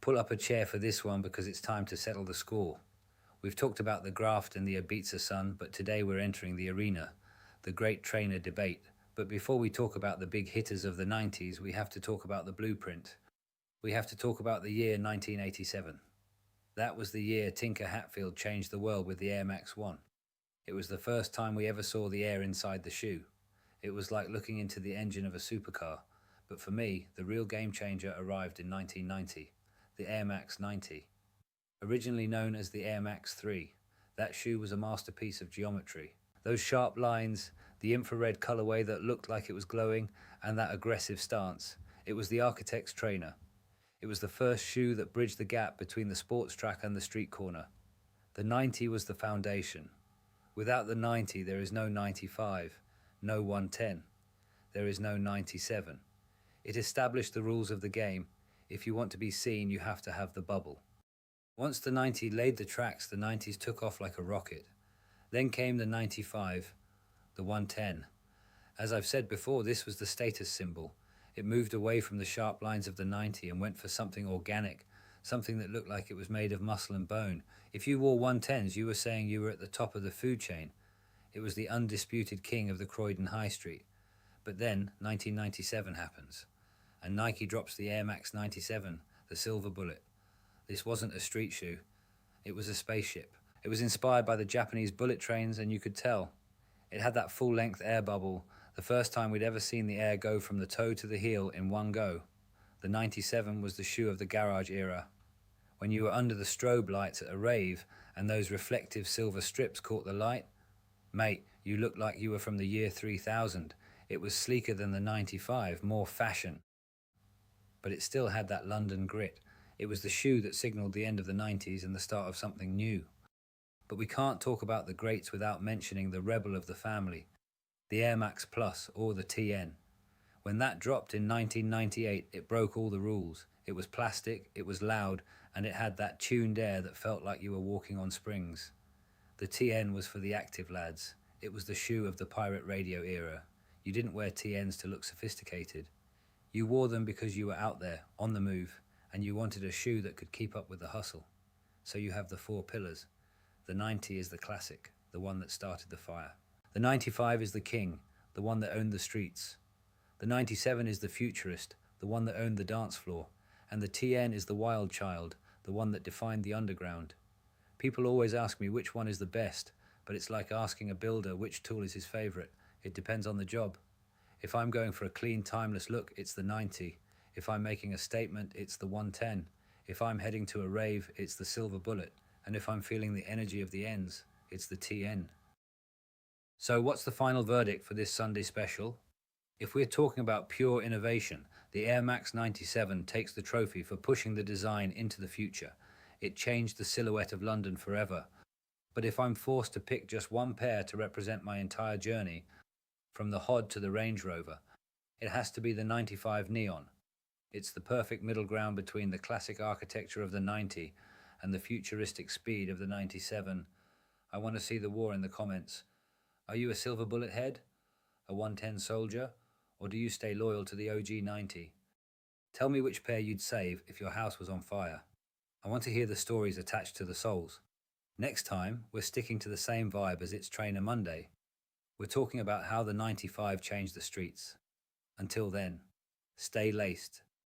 Pull up a chair for this one because it's time to settle the score. We've talked about the graft and the Ibiza sun, but today we're entering the arena, the great trainer debate. But before we talk about the big hitters of the 90s, we have to talk about the blueprint. We have to talk about the year 1987. That was the year Tinker Hatfield changed the world with the Air Max 1. It was the first time we ever saw the air inside the shoe. It was like looking into the engine of a supercar. But for me, the real game changer arrived in 1990. The Air Max 90. Originally known as the Air Max 3, that shoe was a masterpiece of geometry. Those sharp lines, the infrared colorway that looked like it was glowing, and that aggressive stance. It was the architect's trainer. It was the first shoe that bridged the gap between the sports track and the street corner. The 90 was the foundation. Without the 90, there is no 95, no 110. There is no 97. It established the rules of the game. If you want to be seen, you have to have the bubble. Once the 90 laid the tracks, the 90s took off like a rocket. Then came the 95, the 110. As I've said before, this was the status symbol. It moved away from the sharp lines of the 90 and went for something organic, something that looked like it was made of muscle and bone. If you wore 110s, you were saying you were at the top of the food chain. It was the undisputed king of the Croydon High Street. But then 1997 happens, and Nike drops the Air Max 97, the silver bullet. This wasn't a street shoe, it was a spaceship. It was inspired by the Japanese bullet trains, and you could tell. It had that full-length air bubble, the first time we'd ever seen the air go from the toe to the heel in one go. The 97 was the shoe of the garage era. When you were under the strobe lights at a rave and those reflective silver strips caught the light, mate, you looked like you were from the year 3000. It was sleeker than the 95, more fashion. But it still had that London grit. It was the shoe that signaled the end of the 90s and the start of something new. But we can't talk about the greats without mentioning the rebel of the family, the Air Max Plus, or the TN. When that dropped in 1998, it broke all the rules. It was plastic, it was loud, and it had that tuned air that felt like you were walking on springs. The TN was for the active lads. It was the shoe of the pirate radio era. You didn't wear TNs to look sophisticated. You wore them because you were out there, on the move, and you wanted a shoe that could keep up with the hustle. So you have the four pillars. The 90 is the classic, the one that started the fire. The 95 is the king, the one that owned the streets. The 97 is the futurist, the one that owned the dance floor. And the TN is the wild child, the one that defined the underground. People always ask me which one is the best, but it's like asking a builder which tool is his favorite. It depends on the job. If I'm going for a clean, timeless look, it's the 90. If I'm making a statement, it's the 110. If I'm heading to a rave, it's the silver bullet. And if I'm feeling the energy of the ends, it's the TN. So what's the final verdict for this Sunday special? If we're talking about pure innovation, the Air Max 97 takes the trophy for pushing the design into the future. It changed the silhouette of London forever. But if I'm forced to pick just one pair to represent my entire journey, from the Hod to the Range Rover, it has to be the 95 Neon. It's the perfect middle ground between the classic architecture of the 90 and the futuristic speed of the 97. I want to see the war in the comments. Are you a silver bullet head? A 110 soldier? Or do you stay loyal to the OG 90? Tell me which pair you'd save if your house was on fire. I want to hear the stories attached to the soles. Next time, we're sticking to the same vibe as It's Trainer Monday. We're talking about how the 95 changed the streets. Until then, stay laced.